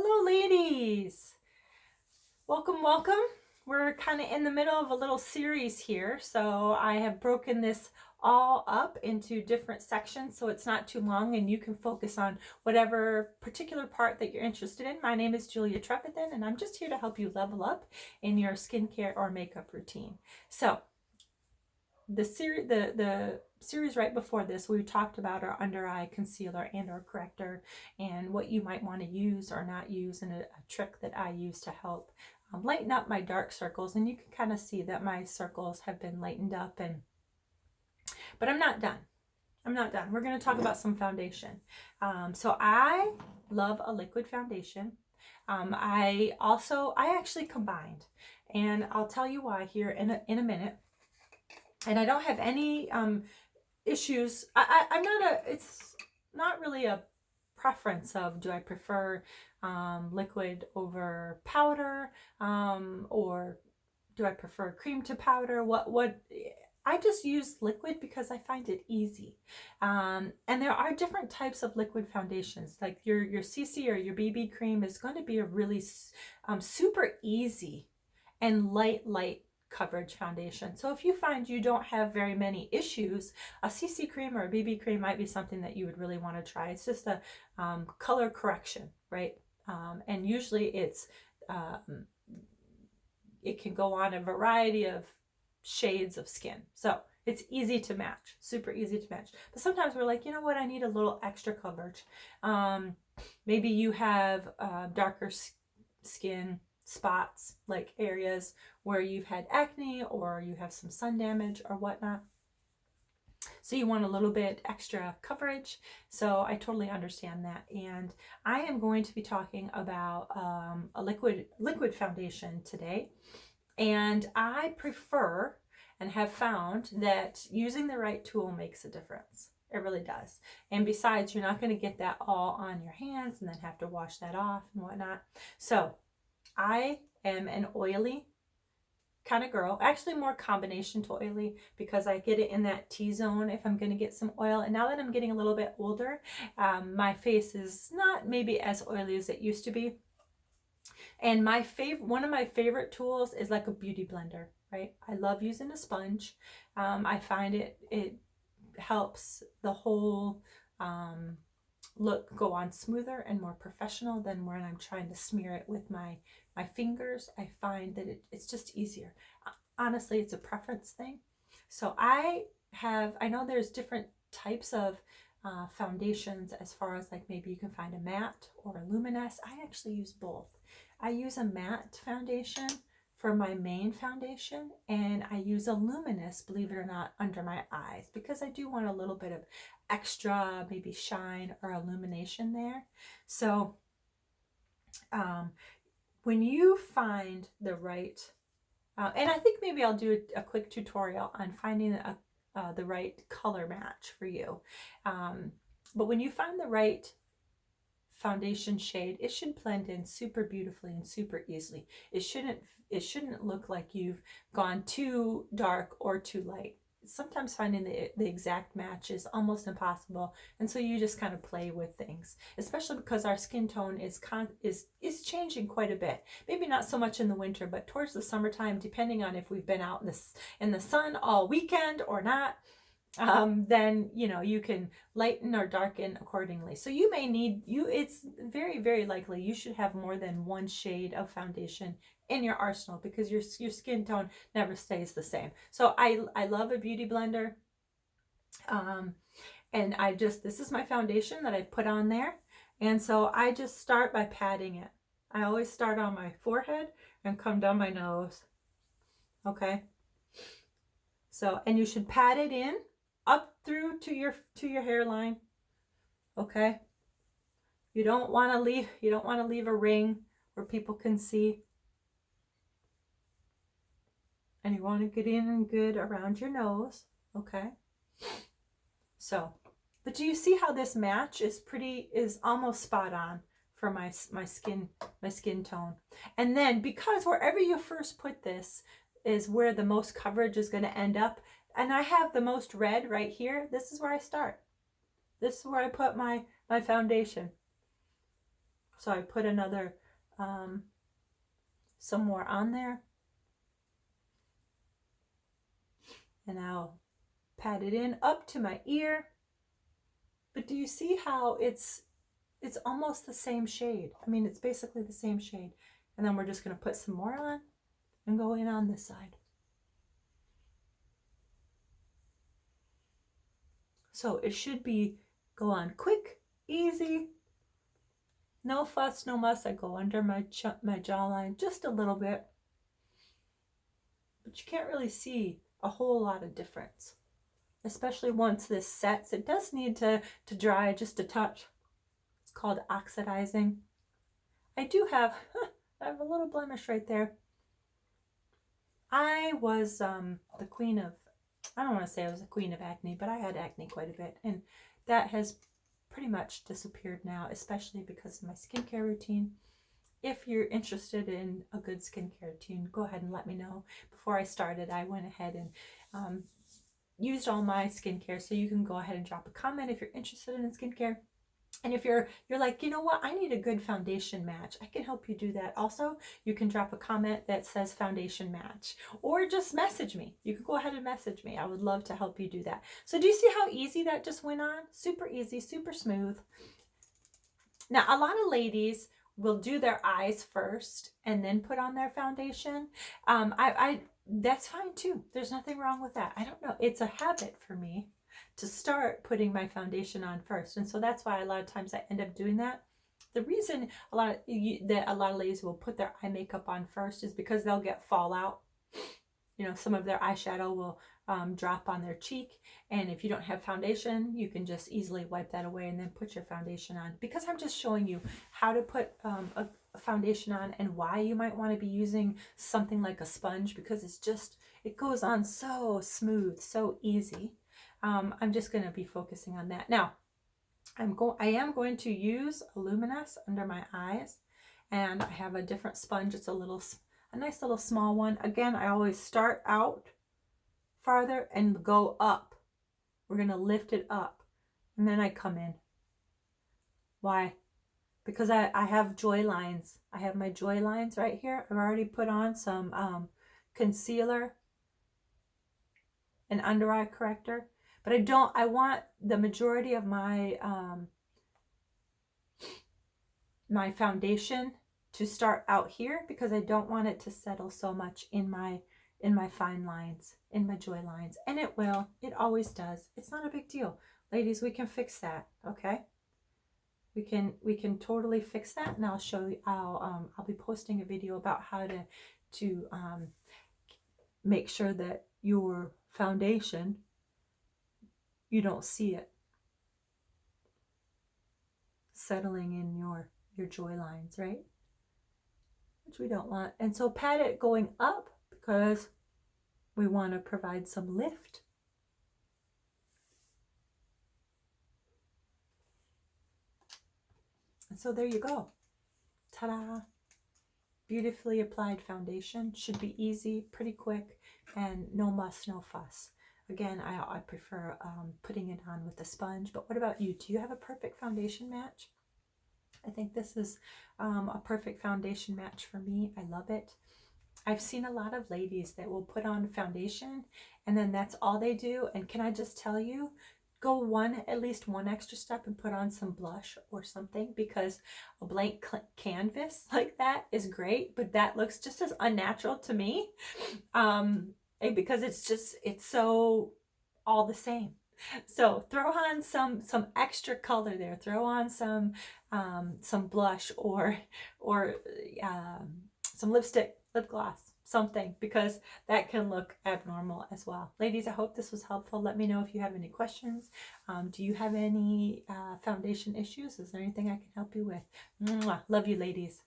Hello, ladies. Welcome, welcome. We're kind of in the middle of a little series here, so I have broken this all up into different sections so it's not too long and you can focus on whatever particular part that you're interested in. My name is Julia Trefethen and I'm just here to help you level up in your skincare or makeup routine. So the series right before this, we talked about our under eye concealer and our corrector and what you might want to use or not use, and a trick that I use to help lighten up my dark circles. And you can kind of see that my circles have been lightened up, but I'm not done. We're going to talk about some foundation. So I love a liquid foundation. I actually combined, and I'll tell you why here in a minute. And I don't have any issues. It's not really a preference of do I prefer liquid over powder, or do I prefer cream to powder? What I just use liquid because I find it easy. And there are different types of liquid foundations. Like your CC or your BB cream is going to be a really super easy and light coverage foundation. So if you find you don't have very many issues, a CC cream or a BB cream might be something that you would really want to try. It's just a color correction, right? And usually it can go on a variety of shades of skin. So it's easy to match, super easy to match. But sometimes we're like, you know what, I need a little extra coverage. Maybe you have darker skin spots, like areas where you've had acne or you have some sun damage or whatnot. So you want a little bit extra coverage. So I totally understand that. And I am going to be talking about a liquid foundation today. And I prefer and have found that using the right tool makes a difference. It really does. And besides, you're not going to get that all on your hands and then have to wash that off and whatnot. So I am an oily kind of girl, actually more combination to oily, because I get it in that T-zone if I'm going to get some oil. And now that I'm getting a little bit older, my face is not maybe as oily as it used to be. And one of my favorite tools is like a beauty blender, right? I love using a sponge. I find it helps the whole look go on smoother and more professional than when I'm trying to smear it with my fingers. I find that it's just easier. Honestly, it's a preference thing. So I know there's different types of foundations, as far as like maybe you can find a matte or a luminous. I actually use both. I use a matte foundation for my main foundation, and I use a luminous, believe it or not, under my eyes, because I do want a little bit of extra maybe shine or illumination there. So when you find the right, and I think maybe I'll do a quick tutorial on finding the right color match for you. But when you find the right foundation shade, it should blend in super beautifully and super easily. It shouldn't look like you've gone too dark or too light. Sometimes finding the exact match is almost impossible, and so you just kind of play with things, especially because our skin tone is changing quite a bit. Maybe not so much in the winter, but towards the summertime, depending on if we've been out in the sun all weekend or not, then you can lighten or darken accordingly. So you may it's very, very likely you should have more than one shade of foundation in your arsenal, because your skin tone never stays the same. So I love a beauty blender, and this is my foundation that I put on there, and so I just start by patting it. I always start on my forehead and come down my nose. Okay, so, and you should pat it in up through to your hairline. Okay, you don't want to leave a ring where people can see, and you want to get in and good around your nose. Okay, so, but do you see how this match is almost spot on for my skin tone? And then, because wherever you first put this is where the most coverage is going to end up, and I have the most red right here, this is where I start. This is where I put my foundation. So I put another, some more on there. And I'll pat it in up to my ear. But do you see how it's almost the same shade? I mean, it's basically the same shade. And then we're just going to put some more on and go in on this side. So it should go on quick, easy, no fuss, no muss. I go under my jawline just a little bit. But you can't really see a whole lot of difference, especially once this sets. It does need to dry just a touch. It's called oxidizing. I have a little blemish right there. I was the queen of, I don't want to say I was the queen of acne, but I had acne quite a bit, and that has pretty much disappeared now, especially because of my skincare routine. If you're interested in a good skincare routine, go ahead and let me know. Before I started, I went ahead and used all my skincare, so you can go ahead and drop a comment if you're interested in skincare. And if you're like, you know what, I need a good foundation match, I can help you do that. Also, you can drop a comment that says foundation match, or just message me. You can go ahead and message me. I would love to help you do that. So do you see how easy that just went on? Super easy, super smooth. Now, a lot of ladies will do their eyes first and then put on their foundation. That's fine too. There's nothing wrong with that. I don't know. It's a habit for me to start putting my foundation on first. And so that's why a lot of times I end up doing that. The reason a lot of ladies will put their eye makeup on first is because they'll get fallout. You know, some of their eyeshadow will drop on their cheek. And if you don't have foundation, you can just easily wipe that away and then put your foundation on. Because I'm just showing you how to put a foundation on and why you might want to be using something like a sponge, because it goes on so smooth, so easy. I'm just going to be focusing on that. Now, I am going to use a Luminous under my eyes, and I have a different sponge. It's a nice little small one. Again, I always start out farther and go up. We're going to lift it up, and then I come in. Why? Because I have joy lines. I have my joy lines right here. I've already put on some concealer and under eye corrector. But I want the majority of my my foundation to start out here, because I don't want it to settle so much in my fine lines, in my joy lines. And it will. It always does. It's not a big deal. Ladies, we can fix that, okay? We can totally fix that, and I'll show you. I'll be posting a video about how to make sure that your foundation, you don't see it settling in your joy lines, right? Which we don't want. And so pat it going up because we want to provide some lift. And so there you go. Ta-da! Beautifully applied foundation. Should be easy, pretty quick, and no muss, no fuss. Again, I prefer putting it on with a sponge. But what about you? Do you have a perfect foundation match? I think this is a perfect foundation match for me. I love it. I've seen a lot of ladies that will put on foundation and then that's all they do. And can I just tell you, go at least one extra step and put on some blush or something, because a blank canvas like that is great, but that looks just as unnatural to me. Because it's so all the same. So throw on some extra color there. Throw on some blush or some lipstick, lip gloss, something, because that can look abnormal as well. Ladies, I hope this was helpful. Let me know if you have any questions. Do you have any foundation issues? Is there anything I can help you with? Mwah. Love you, ladies.